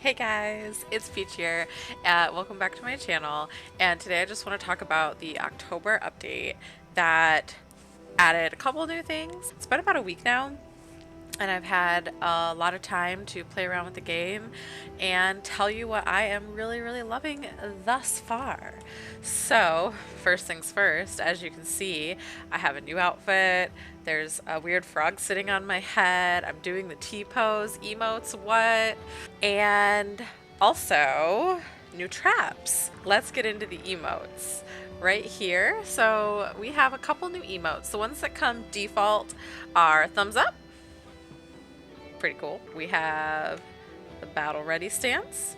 Hey guys, it's Peach here. Welcome back to my channel. And today I just want to talk about the October update that added a couple new things. It's been about a week now, and I've had a lot of time to play around with the game and tell you what I am really loving thus far. So, first things first, as you can see, I have a new outfit. There's a weird frog sitting on my head. I'm doing the T-pose, emotes, what? And also, new traps. Let's get into the emotes right here. So we have a couple new emotes. The ones that come default are thumbs up. Pretty cool. We have the battle ready stance.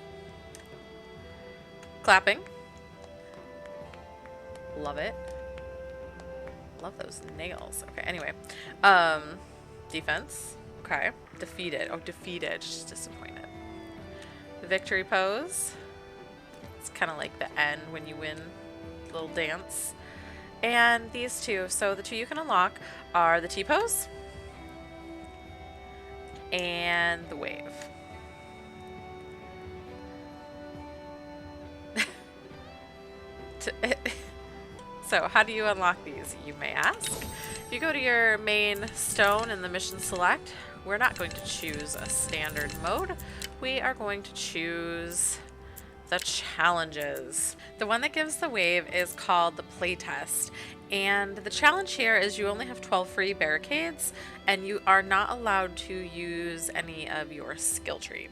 Clapping. Love it. Love those nails. Okay, anyway. Defense. Okay. Defeated. Oh, defeated. Just disappointed. The victory pose. It's kind of like the end when you win. Little dance. And these two. So the two you can unlock are the T-pose and the wave. So how do you unlock these, you may ask? If you go to your main stone in the mission select, we're not going to choose a standard mode. We are going to choose the challenges. The one that gives the wave is called the Playtest, and the challenge here is you only have 12 free barricades and you are not allowed to use any of your skill tree.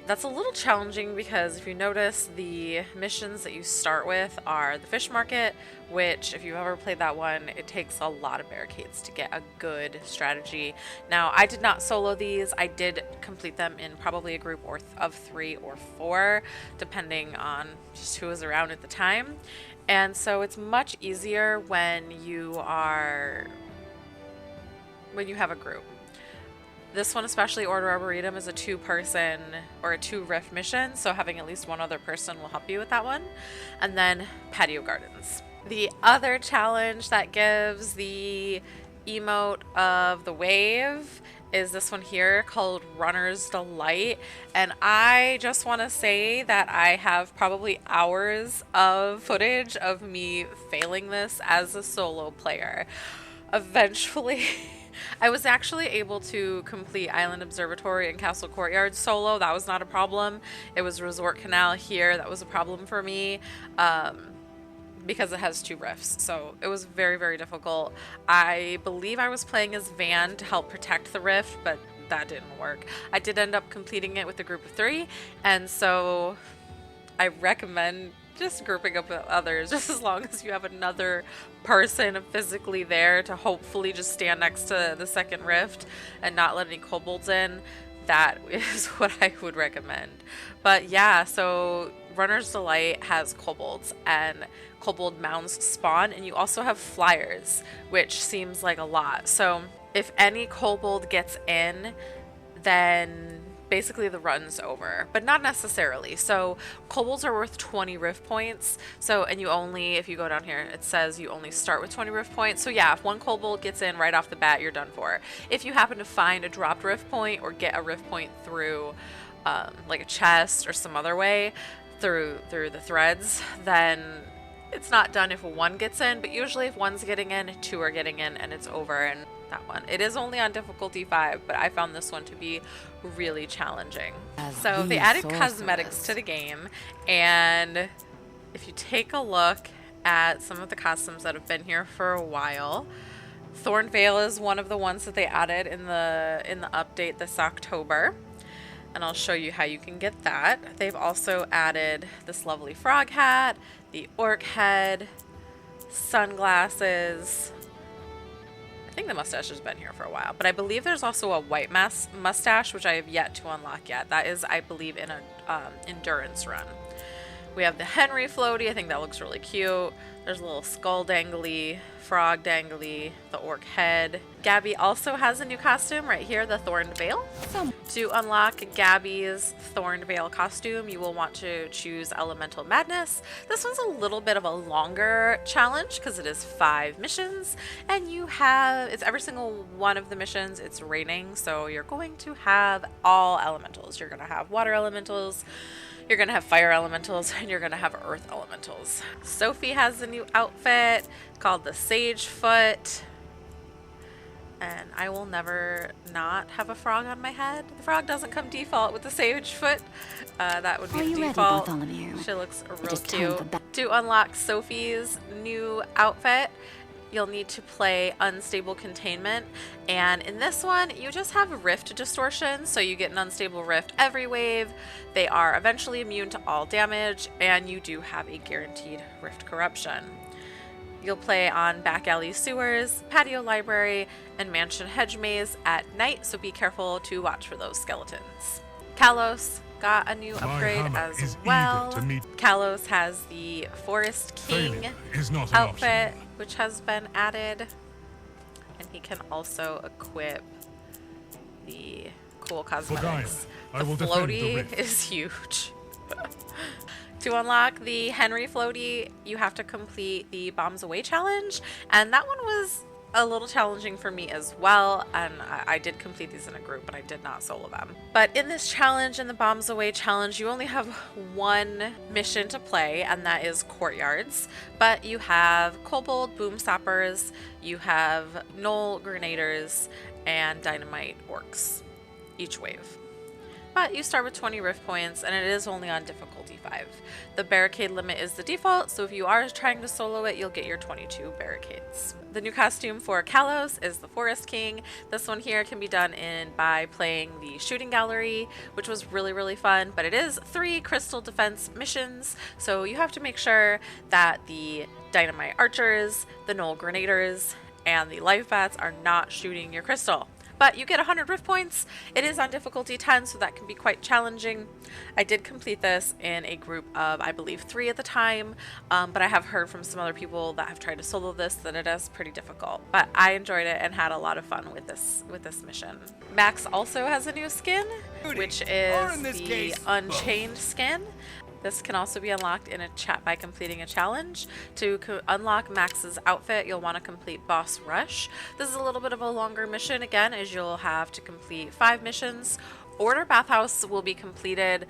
That's a little challenging because if you notice, the missions that you start with are the fish market, which if you've ever played that one, it takes a lot of barricades to get a good strategy. Now, I did not solo these. I did complete them in probably a group of 3 or 4, depending on just who was around at the time. And so it's much easier when you have a group. This one, especially Order Arboretum, is a 2-person or a 2-rift mission, so having at least one other person will help you with that one. And then Patio Gardens. The other challenge that gives the emote of the wave is this one here called Runner's Delight. And I just want to say that I have probably hours of footage of me failing this as a solo player. Eventually... I was actually able to complete Island Observatory and Castle Courtyard solo. That was not a problem. It was Resort Canal here that was a problem for me because it has 2 rifts. So it was very difficult. I believe I was playing as Van to help protect the rift, but that didn't work. I did end up completing it with a group of 3, and so I recommend just grouping up with others, just as long as you have another person physically there to hopefully just stand next to the second rift and not let any kobolds in. That is what I would recommend. But yeah, so Runner's Delight has kobolds, and kobold mounds spawn, and you also have flyers, which seems like a lot. So if any kobold gets in, then basically the run's over, but not necessarily. So kobolds are worth 20 rift points. So, and you only, if you go down here, it says you only start with 20 rift points. So yeah, if one kobold gets in right off the bat, you're done for. If you happen to find a dropped rift point or get a rift point through like a chest or some other way through the threads, then it's not done if 1 gets in, but usually if 1's getting in, 2 are getting in, and it's over. And that one, it is only on difficulty 5, but I found this one to be really challenging. So they added cosmetics to the game, and if you take a look at some of the costumes that have been here for a while, Thorned Veil is one of the ones that they added in the update this October, and I'll show you how you can get that. They've also added this lovely frog hat, the orc head, sunglasses. I think the mustache has been here for a while, but I believe there's also a white mustache, which I have yet to unlock yet. That is, I believe, in an endurance run. We have the Heny Floaty. I think that looks really cute. There's a little skull dangly, frog dangly, the orc head. Gabby also has a new costume right here, the Thorned Veil. To unlock Gabby's Thorned Veil costume, you will want to choose Elemental Madness. This one's a little bit of a longer challenge because it is 5 missions, and it's every single one of the missions, it's raining, so you're going to have all elementals. You're going to have water elementals, you're going to have fire elementals, and you're going to have earth elementals. Sophie has a new outfit called the Sagefoot. And I will never not have a frog on my head. The frog doesn't come default with the Sagefoot. That would be the default. She looks real cute. To unlock Sophie's new outfit, you'll need to play Unstable Containment. And in this one, you just have Rift Distortion, so you get an Unstable Rift every wave. They are eventually immune to all damage, and you do have a guaranteed Rift Corruption. You'll play on Back Alley Sewers, Patio Library, and Mansion Hedge Maze at night, so be careful to watch for those skeletons. Kalos got a new upgrade as well. Kalos has the Forest King outfit, which has been added. And he can also equip the cool cosmetics. The Floaty is huge. To unlock the Heny Floaty, you have to complete the Bombs Away challenge, and that one was a little challenging for me as well, and I did complete these in a group, but I did not solo them. But in this challenge, in the Bombs Away challenge, you only have one mission to play, and that is Courtyards, but you have Kobold Boom Stoppers, you have Gnoll Grenaders, and Dynamite Orcs each wave. But you start with 20 Rift Points, and it is only on difficulty 5. The barricade limit is the default, so if you are trying to solo it, you'll get your 22 barricades. The new costume for Kalos is the Forest King. This one here can be done by playing the Shooting Gallery, which was really, really fun, but it is 3 Crystal Defense missions, so you have to make sure that the Dynamite Archers, the Gnoll Grenaders, and the Life Bats are not shooting your crystal. But you get 100 Rift Points. It is on difficulty 10, so that can be quite challenging. I did complete this in a group of, I believe, 3 at the time, but I have heard from some other people that have tried to solo this that it is pretty difficult. But I enjoyed it and had a lot of fun with this mission. Max also has a new skin, which is the Unchained skin. This can also be unlocked in a chat by completing a challenge. To unlock Max's outfit, you'll want to complete Boss Rush. This is a little bit of a longer mission, again, as you'll have to complete 5 missions. Order Bathhouse will be completed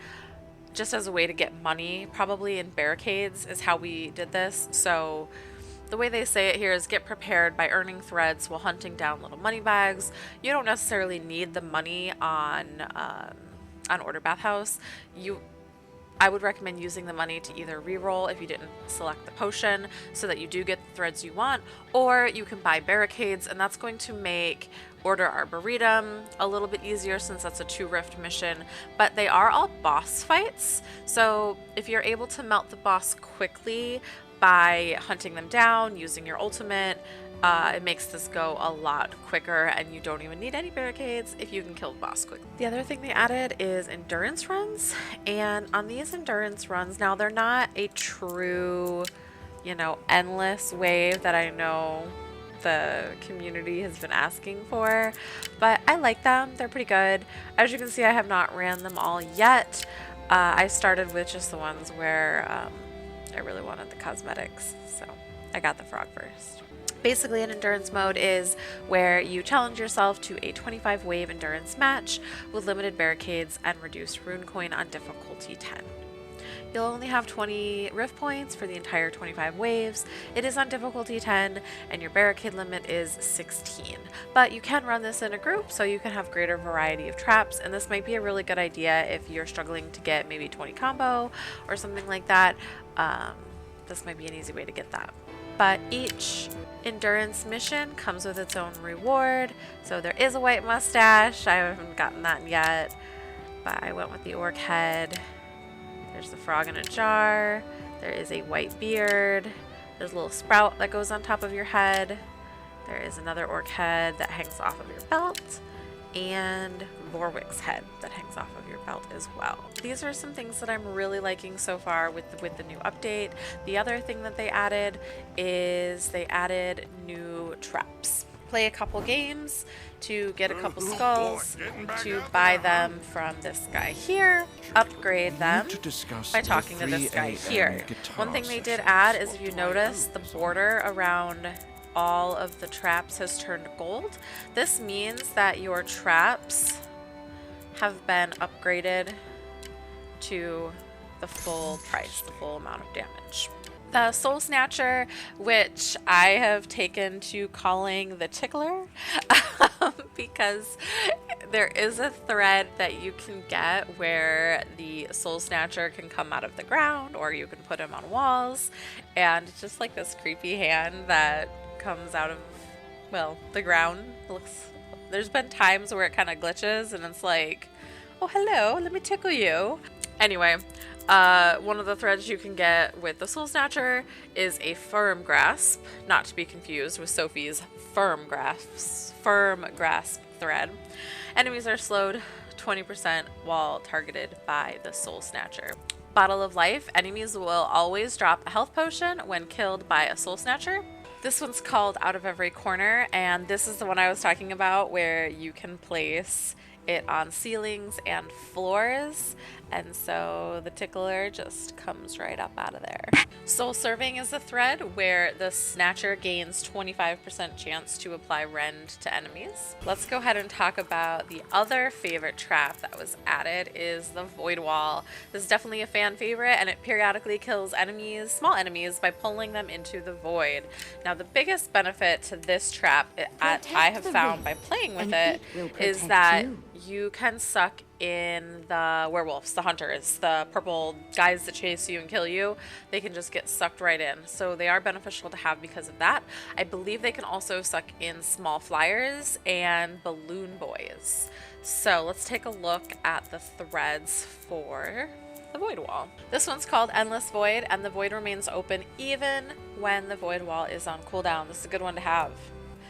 just as a way to get money, probably in barricades is how we did this. So the way they say it here is get prepared by earning threads while hunting down little money bags. You don't necessarily need the money on Order Bathhouse. I would recommend using the money to either reroll if you didn't select the potion so that you do get the threads you want, or you can buy barricades, and that's going to make Order Arboretum a little bit easier since that's a 2 rift mission, but they are all boss fights, so if you're able to melt the boss quickly by hunting them down, using your ultimate, it makes this go a lot quicker, and you don't even need any barricades if you can kill the boss quickly. The other thing they added is endurance runs, and on these endurance runs, now they're not a true, endless wave that I know the community has been asking for, but I like them. They're pretty good. As you can see, I have not ran them all yet. I started with just the ones where I really wanted the cosmetics, so I got the frog first. Basically, an endurance mode is where you challenge yourself to a 25 wave endurance match with limited barricades and reduced rune coin on difficulty 10. You'll only have 20 rift points for the entire 25 waves. It is on difficulty 10, and your barricade limit is 16. But you can run this in a group, so you can have greater variety of traps, and this might be a really good idea if you're struggling to get maybe 20 combo or something like that. This might be an easy way to get that. But each endurance mission comes with its own reward. So there is a white mustache. I haven't gotten that yet, but I went with the orc head. There's the frog in a jar. There is a white beard. There's a little sprout that goes on top of your head. There is another orc head that hangs off of your belt. and Vorwick's head that hangs off of your belt as well. These are some things that I'm really liking so far with the new update. The other thing that they added is they added new traps. Play a couple games to get a couple skulls, to buy them from this guy here, upgrade them by talking to this guy here. One thing they did add is, if you notice, the border around all of the traps has turned gold. This means that your traps have been upgraded to the full price, the full amount of damage. The Soul Snatcher, which I have taken to calling the Tickler, because there is a thread that you can get where the Soul Snatcher can come out of the ground, or you can put him on walls, and it's just like this creepy hand that comes out of, well, the ground. There's been times where it kind of glitches and it's like, oh hello, let me tickle you. Anyway, one of the threads you can get with the Soul Snatcher is a firm grasp, not to be confused with Sophie's firm grasp thread. Enemies are slowed 20% while targeted by the Soul Snatcher. Bottle of Life, enemies will always drop a health potion when killed by a Soul Snatcher. This one's called Out of Every Corner, and this is the one I was talking about where you can place it on ceilings and floors, and so the tickler just comes right up out of there. Soul Serving is a thread where the Snatcher gains 25% chance to apply rend to enemies. Let's go ahead and talk about the other favorite trap that was added, is the Void Wall. This is definitely a fan favorite, and it periodically kills enemies, small enemies, by pulling them into the void. Now the biggest benefit to this trap I have found by playing with it is that you can suck in the werewolves, the hunters, the purple guys that chase you and kill you. They can just get sucked right in. So they are beneficial to have because of that. I believe they can also suck in small flyers and balloon boys. So let's take a look at the threads for the Void Wall. This one's called Endless Void, and the void remains open even when the Void Wall is on cooldown. This is a good one to have.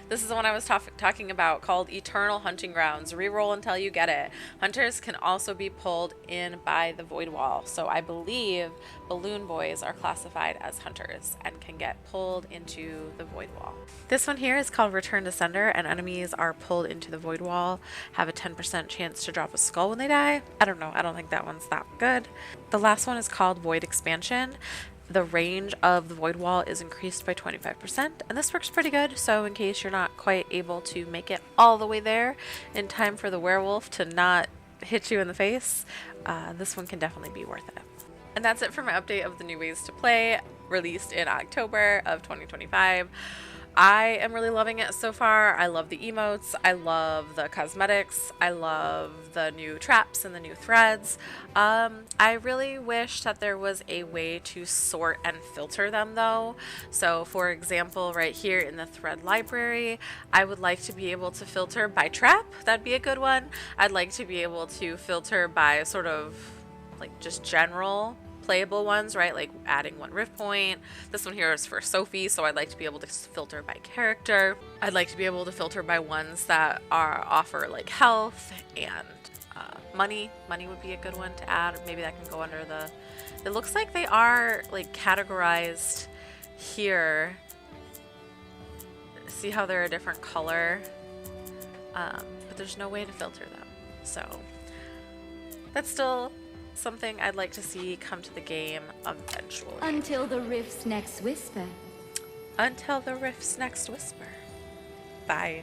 This is the one I was talking about, called Eternal Hunting Grounds. Reroll until you get it. Hunters can also be pulled in by the Void Wall. So I believe balloon boys are classified as hunters and can get pulled into the Void Wall. This one here is called Return to Sender, and enemies are pulled into the Void Wall have a 10% chance to drop a skull when they die. I don't know. I don't think that one's that good. The last one is called Void Expansion. The range of the Void Wall is increased by 25%, and this works pretty good, so in case you're not quite able to make it all the way there in time for the werewolf to not hit you in the face, this one can definitely be worth it. And that's it for my update of the new ways to play, released in October of 2025. I am really loving it so far. I love the emotes, I love the cosmetics, I love the new traps and the new threads. I really wish that there was a way to sort and filter them though. So for example, right here in the thread library, I would like to be able to filter by trap. That'd be a good one. I'd like to be able to filter by sort of like just general playable ones, right? Like adding one rift point. This one here is for Sophie, so I'd like to be able to filter by character. I'd like to be able to filter by ones that offer like health and money. Money would be a good one to add. Maybe that can go under the... It looks like they are like categorized here. See how they're a different color? But there's no way to filter them. So that's still something I'd like to see come to the game eventually. Until the Rift's next whisper. Until the Rift's next whisper. Bye.